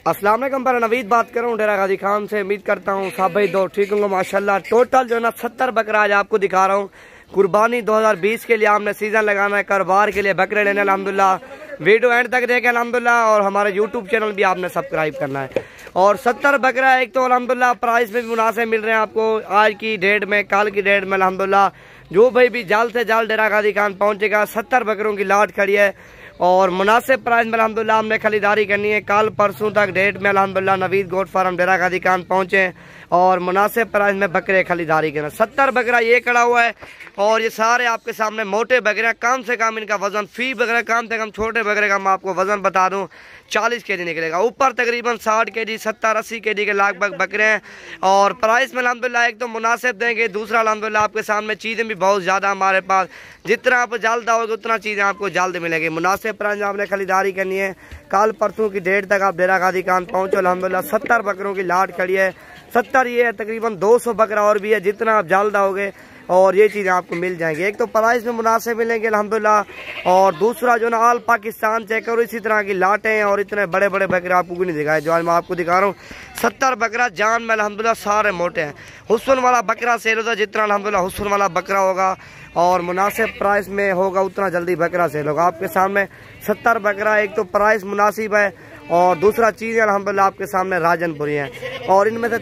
अस्सलाम वालेकुम। पर नवीद बात कर रहा हूँ ढेरा गाजी खान से। उम्मीद करता हूँ सब भाई दो ठीक होंगे माशाल्लाह। टोटल जो है ना 70 बकरा आज आपको दिखा रहा हूँ। कुर्बानी 2020 के लिए हमने सीजन लगाना है, कारोबार के लिए बकरे लेने अल्हम्दुलिल्लाह। वीडियो एंड तक देखें अल्हम्दुलिल्लाह, और हमारे यूट्यूब चैनल भी आपने सब्सक्राइब करना है। और 70 बकरा एक तो अल्हम्दुलिल्लाह प्राइस में भी मुनासिब मिल रहे हैं आपको आज की डेट में, कल की डेट में अल्हम्दुलिल्लाह। जो भाई भी जल्द से जल्द ढेरा गाजी खान पहुँचेगा। 70 बकरों की लाट खड़ी है और मुनासिब प्राइस में अल्हम्दुलिल्लाह हमने खरीदारी करनी है। कल परसों तक डेट में अल्हम्दुलिल्लाह नवीद गोट फार्म ढेरा गाजी खान पहुँचे और मुनासिब प्राइस में बकरे खरीदारी करना। 70 बकरा ये खड़ा हुआ है और ये सारे आपके सामने मोटे बकरे हैं। कम से कम इनका वजन फी बकरा कम से कम छोटे बकरे का मैं आपको वजन बता दूं 40 केजी निकलेगा। ऊपर तकरीबन 60 केजी 70-80 केजी के लगभग बकरे हैं। और प्राइस में अल्हम्दुलिल्लाह एक तो मुनासिब देंगे, दूसरा अल्हम्दुलिल्लाह आपके सामने चीज़ें भी बहुत ज़्यादा हमारे पास। जितना आप जल्द आओगे उतना चीज़ें आपको जल्द मिलेगी। मुनासिब प्राइस में आपने खरीदारी करनी है। कल परसों की डेट तक आप ढेरा गाजी खान पहुँचो अल्हम्दुलिल्लाह। 70 बकरों की लाट खड़ी है। 70 ये है, तकरीबन 200 बकरा और भी है। जितना आप जल्द आओगे और ये चीज़ें आपको मिल जाएंगी। एक तो प्राइस में मुनासिब मिलेंगे अल्हम्दुलिल्लाह, और दूसरा जो ना ऑल पाकिस्तान चेक करो इसी तरह की लाटें हैं। और इतने बड़े बड़े बकरे आपको भी नहीं दिखाए जो आज मैं आपको दिखा रहा हूँ। 70 बकरा जान में अल्हम्दुलिल्लाह सारे मोटे हैं। हुस्न वाला बकरा सेल होता है, जितना अल्हम्दुलिल्लाह हुस्न वाला बकरा होगा और मुनासिब प्राइस में होगा उतना जल्दी बकरा सेल होगा। आपके सामने 70 बकरा, एक तो प्राइस मुनासिब है और दूसरा चीज़ अल्हम्दुलिल्लाह आपके सामने राजनपुरी हैं। और इनमें से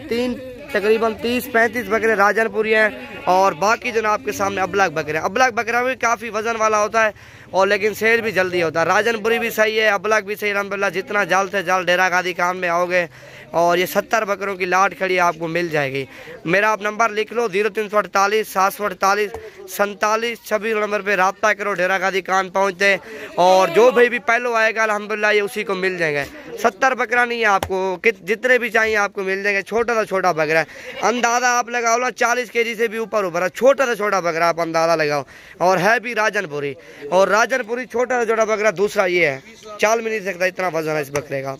तकरीबन 30-35 बकरे राजनपुरी हैं और बाकी जो आपके सामने अबलग बकरे हैं। अबलग बकरा भी काफ़ी वजन वाला होता है और लेकिन सेल भी जल्दी होता है। राजनपुरी भी सही है, अबलग भी सही अल्हम्दुलिल्लाह। जितना जल्द से जल्द ढेरा गाजी खान में आओगे और ये 70 बकरों की लाट खड़ी आपको मिल जाएगी। मेरा आप नंबर लिख लो 0348 748 47 26 नंबर पे रब्ता करो। ढेरा गाजी खान पहुँचते और जो भाई भी पहले आएगा अल्हम्दुलिल्लाह ये उसी को मिल जाएंगे। 70 बकरा नहीं है आपको, जितने भी चाहिए आपको मिल जाएंगे। छोटा सा छोटा बकरा है, अंदाज़ा आप लगाओ ना 40 केजी से भी ऊपर है। छोटा सा छोटा बकरा आप अंदाज़ा लगाओ और है भी राजनपुरी। और राजनपुरी छोटा सा छोटा बकरा दूसरा ये है, चाल में नहीं सकता इतना वजन है इस बकरे का।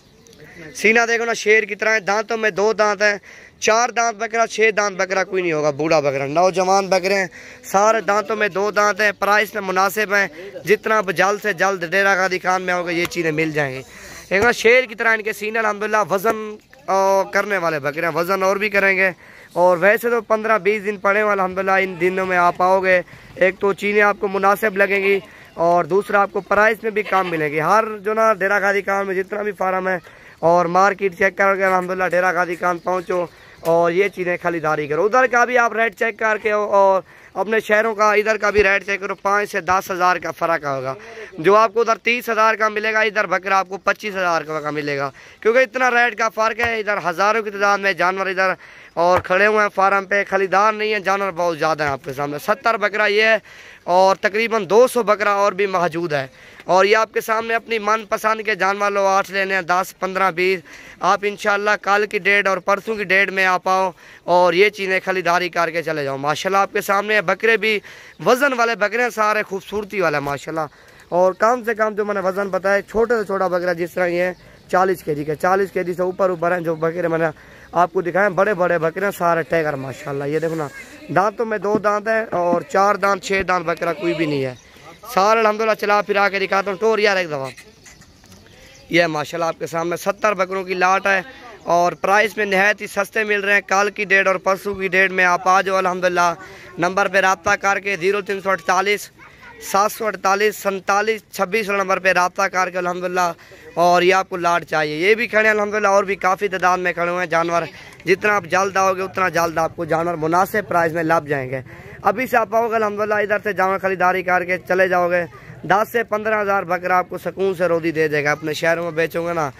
सीना देखो ना शेर की तरह है, दांतों में 2 दांत हैं। 4 दांत बकरा 6 दांत बकरा कोई नहीं होगा। बूढ़ा बकरा नौजवान बकरे हैं, सारे दांतों में 2 दांत हैं। प्राइस में मुनासिब हैं। जितना जल्द से जल्द ढेरा गाजी खान में होगा ये चीज़ें मिल जाएंगी। एक ना शेर की तरह इनके सीने अल्हम्दुलिल्लाह वज़न करने वाले बकरे हैं, वज़न और भी करेंगे। और वैसे तो 15-20 दिन पड़े हुए अल्हम्दुलिल्लाह। इन दिनों में आप आओगे एक तो चीज़ें आपको मुनासिब लगेंगी और दूसरा आपको प्राइस में भी काम मिलेगी। हर जो ना ढेरा गाजी खान में जितना भी फार्म है और मार्केट चेक करके अल्हम्दुलिल्लाह ढेरा गाजी खान पहुँचो और ये चीज़ें खरीदारी करो। उधर का भी आप रेट चेक करके और अपने शहरों का इधर का भी रेट चेक करो। 5 से 10 हज़ार का फ़र्क होगा। जो आपको उधर 30 हज़ार का मिलेगा इधर बकरा आपको 25 हज़ार का मिलेगा, क्योंकि इतना रेट का फ़र्क है। इधर हज़ारों की तादाद में जानवर इधर और खड़े हुए हैं फार्म पे। खरीदार नहीं है, जानवर बहुत ज़्यादा है आपके सामने। 70 बकरा ये है और तकरीबन 200 बकरा और भी मौजूद है। और ये आपके सामने अपनी मनपसंद के जानवर लो 8 लेने हैं, 10, 15, 20। आप इंशाल्लाह कल की डेट और परसों की डेट में आप आओ और ये चीज़ें खरीदारी करके चले जाओ। माशाल्लाह आपके सामने बकरे भी वज़न वाले बकरे हैं, सारे खूबसूरती वाले माशाल्लाह। और कम से कम जो मैंने वज़न बताया, छोटे से छोटा बकरा जिस तरह ये 40 केजी के, 40 केजी से ऊपर हैं जो बकरे मैंने आपको दिखाए। बड़े बड़े बकरे हैं सारे टैगर माशाल्लाह। ये देखो ना दांतों में 2 दांत हैं और 4 दांत 6 दांत बकरा कोई भी नहीं है। सारे अल्हम्दुलिल्लाह चला फिरा के दिखाता हूँ। टोर यार एक दफ़ा यह माशाल्लाह आपके सामने 70 बकरों की लाट है और प्राइस में नहायत ही सस्ते मिल रहे हैं। कल की डेट और परसों की डेट में आप आ जाओ अल्हम्दुलिल्लाह। नंबर पे रब्ता करके 0348 748 47 26 नंबर पे रब्ता करके अल्हम्दुलिल्लाह। और ये आपको लाट चाहिए, ये भी खड़े हैं अल्हम्दुलिल्लाह। और भी काफ़ी तादाद में खड़े हुए हैं जानवर। जितना आप जल्द आओगे उतना जल्द आपको जानवर मुनासिब प्राइस में लग जाएंगे। अभी से आप आओगे अल्हम्दुलिल्लाह, इधर से जानवर खरीदारी करके चले जाओगे 10 से 15 हज़ार बकरा आपको सुकून से रोदी दे देगा। अपने शहरों में बेचोगे ना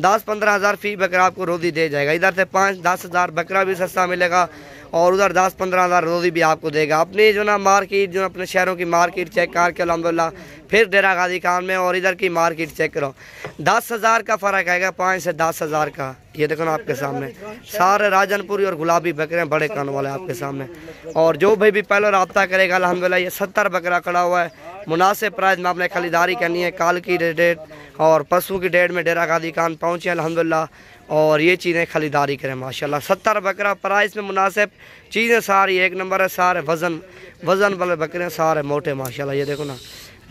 10-15 हज़ार फी बकरा आपको रोदी दे जाएगा। इधर से 5-10 हज़ार बकरा भी सस्ता मिलेगा और उधर 10-15 हज़ार रोदी भी आपको देगा। अपनी जो ना मार्केट जो अपने शहरों की मार्केट चेक करके अल्हम्दुलिल्लाह फिर ढेरा गाजी खान में और इधर की मार्केट चेक करो। 10 हज़ार का फ़र्क आएगा, 5 से 10 हज़ार का। ये देखो ना आपके सामने सारे राजनपुरी और गुलाबी बकरे बड़े कान वाले आपके सामने। और जो भाई भी पहले रब्ता करेगा अल्हम्दुलिल्लाह ये 70 बकरा खड़ा हुआ है। मुनासिब प्राइस में आपने खरीदारी करनी है। कल की डेट और परसों की डेट में ढेरा गाजी खान पहुँचे अल्हम्दुलिल्लाह और ये चीज़ें खरीदारी करें माशाल्लाह। 70 बकरा प्राइस में मुनासिब, चीज़ें सारी एक नंबर है। सारे वज़न वाले बकरे सारे मोटे माशाल्लाह। ये देखो ना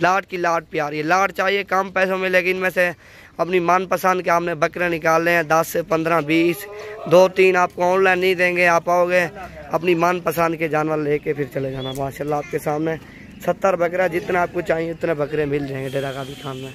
लाट की लाट प्यारी है। लाट चाहिए कम पैसों में लेकिन इनमें से अपनी मनपसंद के आपने बकरे निकालने हैं, 10 से 15 20, 2-3 आपको ऑनलाइन नहीं देंगे। आप आओगे अपनी मनपसंद के जानवर लेके फिर चले जाना। माशाल्लाह आपके सामने 70 बकरा, जितना आपको चाहिए उतने बकरे मिल जाएंगे डेरा गाजी खान में।